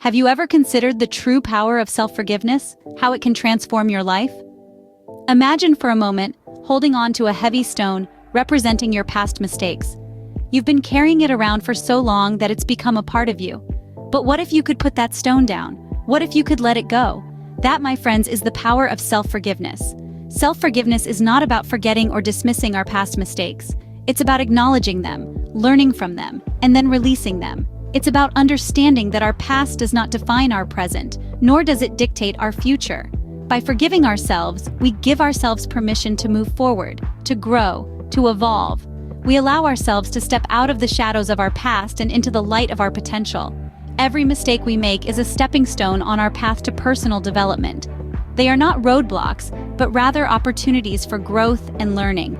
Have you ever considered the true power of self-forgiveness, how it can transform your life? Imagine for a moment holding on to a heavy stone representing your past mistakes. You've been carrying it around for so long that it's become a part of you. But what if you could put that stone down? What if you could let it go? That, my friends, is the power of self-forgiveness. Self-forgiveness is not about forgetting or dismissing our past mistakes. It's about acknowledging them, learning from them, and then releasing them. It's about understanding that our past does not define our present, nor does it dictate our future. By forgiving ourselves, we give ourselves permission to move forward, to grow, to evolve. We allow ourselves to step out of the shadows of our past and into the light of our potential. Every mistake we make is a stepping stone on our path to personal development. They are not roadblocks, but rather opportunities for growth and learning.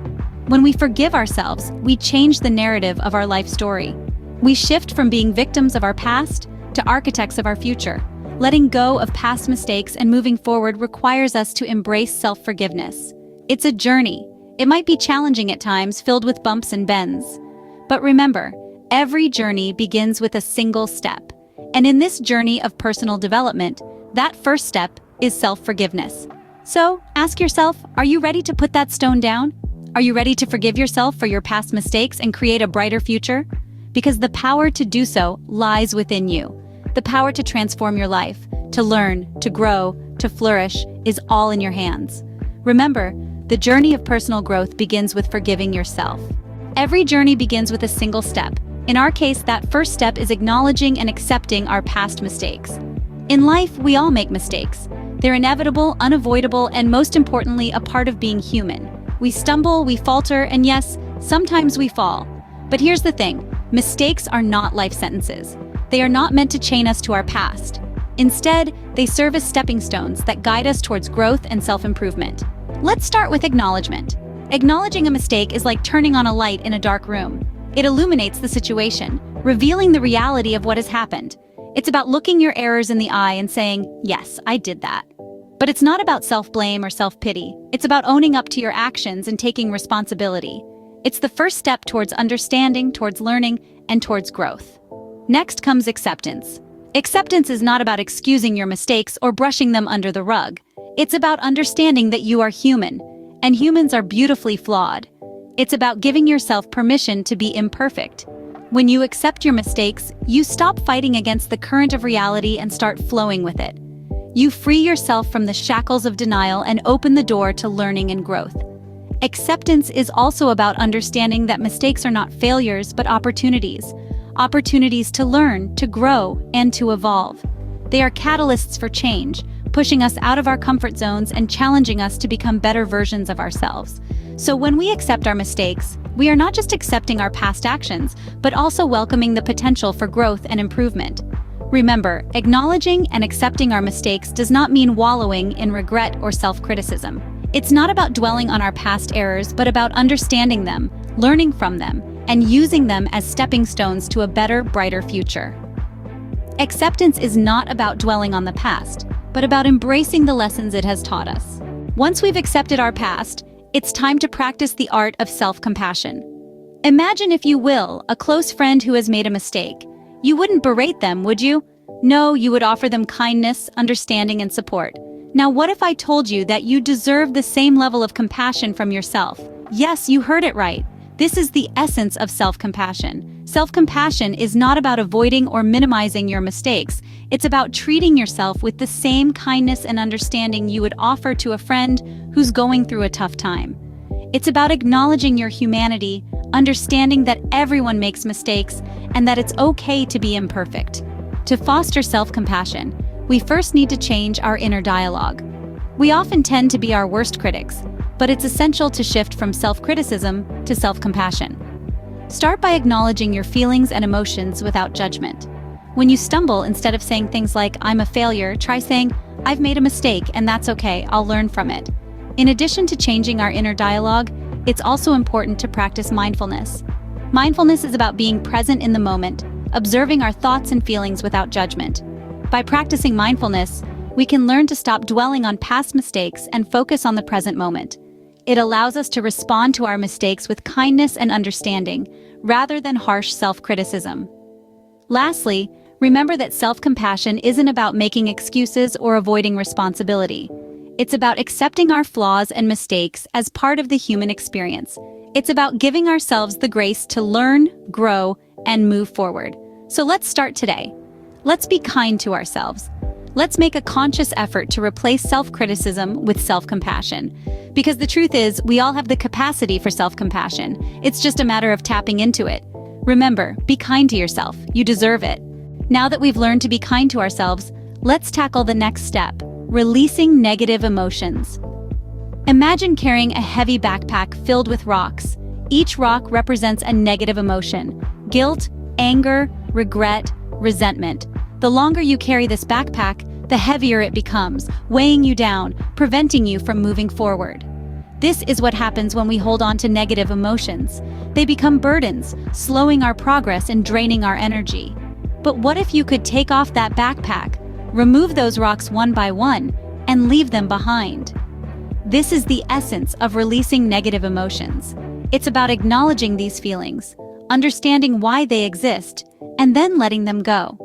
When we forgive ourselves, we change the narrative of our life story. We shift from being victims of our past to architects of our future. Letting go of past mistakes and moving forward requires us to embrace self-forgiveness. It's a journey. It might be challenging at times, filled with bumps and bends. But remember, every journey begins with a single step. And in this journey of personal development, that first step is self-forgiveness. So, ask yourself, are you ready to put that stone down? Are you ready to forgive yourself for your past mistakes and create a brighter future? Because the power to do so lies within you. The power to transform your life, to learn, to grow, to flourish, is all in your hands. Remember, the journey of personal growth begins with forgiving yourself. Every journey begins with a single step. In our case, that first step is acknowledging and accepting our past mistakes. In life, we all make mistakes. They're inevitable, unavoidable, and most importantly, a part of being human. We stumble, we falter, and yes, sometimes we fall. But here's the thing, mistakes are not life sentences. They are not meant to chain us to our past. Instead, they serve as stepping stones that guide us towards growth and self-improvement. Let's start with acknowledgement. Acknowledging a mistake is like turning on a light in a dark room. It illuminates the situation, revealing the reality of what has happened. It's about looking your errors in the eye and saying, yes, I did that. But it's not about self-blame or self-pity. It's about owning up to your actions and taking responsibility. It's the first step towards understanding, towards learning, and towards growth. Next comes acceptance. Acceptance is not about excusing your mistakes or brushing them under the rug. It's about understanding that you are human, and humans are beautifully flawed. It's about giving yourself permission to be imperfect. When you accept your mistakes, you stop fighting against the current of reality and start flowing with it. You free yourself from the shackles of denial and open the door to learning and growth. Acceptance is also about understanding that mistakes are not failures but opportunities. Opportunities to learn, to grow, and to evolve. They are catalysts for change, pushing us out of our comfort zones and challenging us to become better versions of ourselves. So when we accept our mistakes, we are not just accepting our past actions, but also welcoming the potential for growth and improvement. Remember, acknowledging and accepting our mistakes does not mean wallowing in regret or self-criticism. It's not about dwelling on our past errors, but about understanding them, learning from them, and using them as stepping stones to a better, brighter future. Acceptance is not about dwelling on the past, but about embracing the lessons it has taught us. Once we've accepted our past, it's time to practice the art of self-compassion. Imagine, if you will, a close friend who has made a mistake. You wouldn't berate them, would you? No, you would offer them kindness, understanding, and support. Now, what if I told you that you deserve the same level of compassion from yourself? Yes, you heard it right. This is the essence of self-compassion. Self-compassion is not about avoiding or minimizing your mistakes. It's about treating yourself with the same kindness and understanding you would offer to a friend who's going through a tough time. It's about acknowledging your humanity, understanding that everyone makes mistakes, and that it's okay to be imperfect. To foster self-compassion, we first need to change our inner dialogue. We often tend to be our worst critics, but it's essential to shift from self-criticism to self-compassion. Start by acknowledging your feelings and emotions without judgment. When you stumble, instead of saying things like, "I'm a failure," try saying, "I've made a mistake, and that's okay, I'll learn from it." In addition to changing our inner dialogue, it's also important to practice mindfulness. Mindfulness is about being present in the moment, observing our thoughts and feelings without judgment. By practicing mindfulness, we can learn to stop dwelling on past mistakes and focus on the present moment. It allows us to respond to our mistakes with kindness and understanding, rather than harsh self-criticism. Lastly, Remember that self-compassion isn't about making excuses or avoiding responsibility. It's about accepting our flaws and mistakes as part of the human experience. It's about giving ourselves the grace to learn, grow, and move forward. So let's start today. Let's be kind to ourselves. Let's make a conscious effort to replace self-criticism with self-compassion. Because the truth is, we all have the capacity for self-compassion. It's just a matter of tapping into it. Remember, be kind to yourself. You deserve it. Now that we've learned to be kind to ourselves, let's tackle the next step: releasing negative emotions. Imagine carrying a heavy backpack filled with rocks. Each rock represents a negative emotion: guilt, anger, regret, resentment. The longer you carry this backpack, the heavier it becomes, weighing you down, preventing you from moving forward. This is what happens when we hold on to negative emotions. They become burdens, slowing our progress and draining our energy. But what if you could take off that backpack, remove those rocks one by one, and leave them behind? This is the essence of releasing negative emotions. It's about acknowledging these feelings, understanding why they exist, and then letting them go.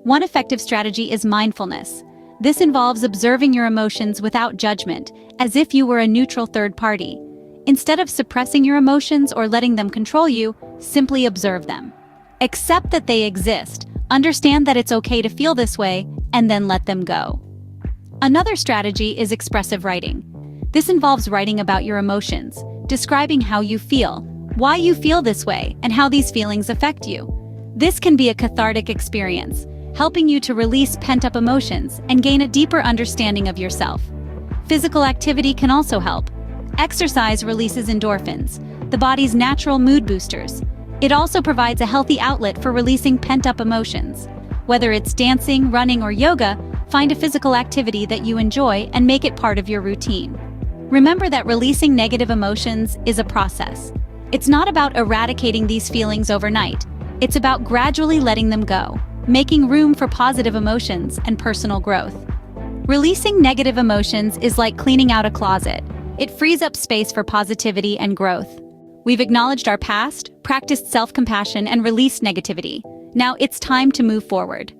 One effective strategy is mindfulness. This involves observing your emotions without judgment, as if you were a neutral third party. Instead of suppressing your emotions or letting them control you, simply observe them. Accept that they exist, understand that it's okay to feel this way, and then let them go. Another strategy is expressive writing. This involves writing about your emotions, describing how you feel, why you feel this way, and how these feelings affect you. This can be a cathartic experience, helping you to release pent-up emotions and gain a deeper understanding of yourself. Physical activity can also help. Exercise releases endorphins, the body's natural mood boosters. It also provides a healthy outlet for releasing pent-up emotions. Whether it's dancing, running, or yoga, find a physical activity that you enjoy and make it part of your routine. Remember that releasing negative emotions is a process. It's not about eradicating these feelings overnight. It's about gradually letting them go, making room for positive emotions and personal growth. Releasing negative emotions is like cleaning out a closet. It frees up space for positivity and growth. We've acknowledged our past, practiced self-compassion, and released negativity. Now it's time to move forward.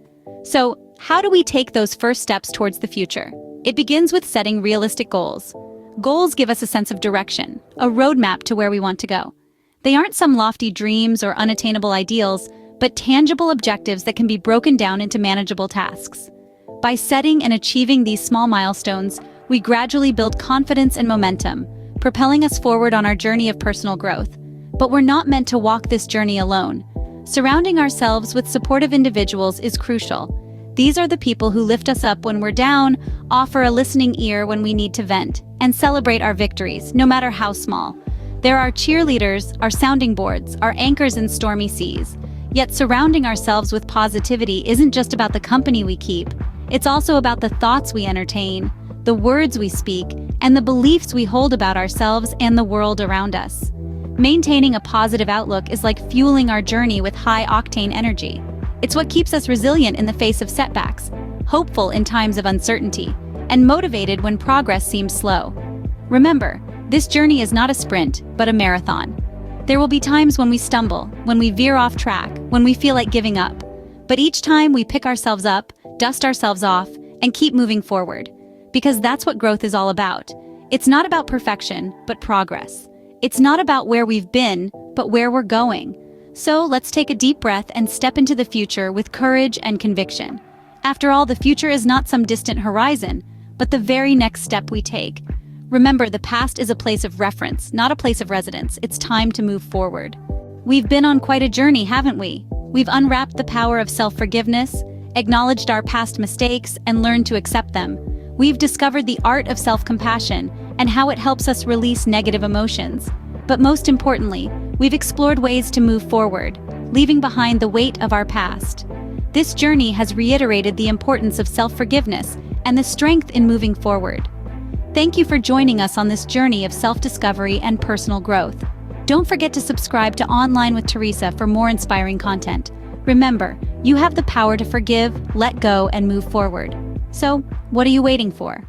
So, how do we take those first steps towards the future? It begins with setting realistic goals. Goals give us a sense of direction, a roadmap to where we want to go. They aren't some lofty dreams or unattainable ideals, but tangible objectives that can be broken down into manageable tasks. By setting and achieving these small milestones, we gradually build confidence and momentum, propelling us forward on our journey of personal growth. But we're not meant to walk this journey alone. Surrounding ourselves with supportive individuals is crucial. These are the people who lift us up when we're down, offer a listening ear when we need to vent, and celebrate our victories, no matter how small. They're our cheerleaders, our sounding boards, our anchors in stormy seas. Yet surrounding ourselves with positivity isn't just about the company we keep. It's also about the thoughts we entertain, the words we speak, and the beliefs we hold about ourselves and the world around us. Maintaining a positive outlook is like fueling our journey with high-octane energy. It's what keeps us resilient in the face of setbacks, hopeful in times of uncertainty, and motivated when progress seems slow. Remember, this journey is not a sprint, but a marathon. There will be times when we stumble, when we veer off track, when we feel like giving up. But each time we pick ourselves up, dust ourselves off, and keep moving forward. Because that's what growth is all about. It's not about perfection, but progress. It's not about where we've been, but where we're going. So let's take a deep breath and step into the future with courage and conviction. After all, the future is not some distant horizon, but the very next step we take. Remember, the past is a place of reference, not a place of residence. It's time to move forward. We've been on quite a journey, haven't we? We've unwrapped the power of self-forgiveness, acknowledged our past mistakes, and learned to accept them. We've discovered the art of self-compassion and how it helps us release negative emotions. But most importantly, we've explored ways to move forward, leaving behind the weight of our past. This journey has reiterated the importance of self-forgiveness and the strength in moving forward. Thank you for joining us on this journey of self-discovery and personal growth. Don't forget to subscribe to Online with Teresa for more inspiring content. Remember, you have the power to forgive, let go, and move forward. So, what are you waiting for?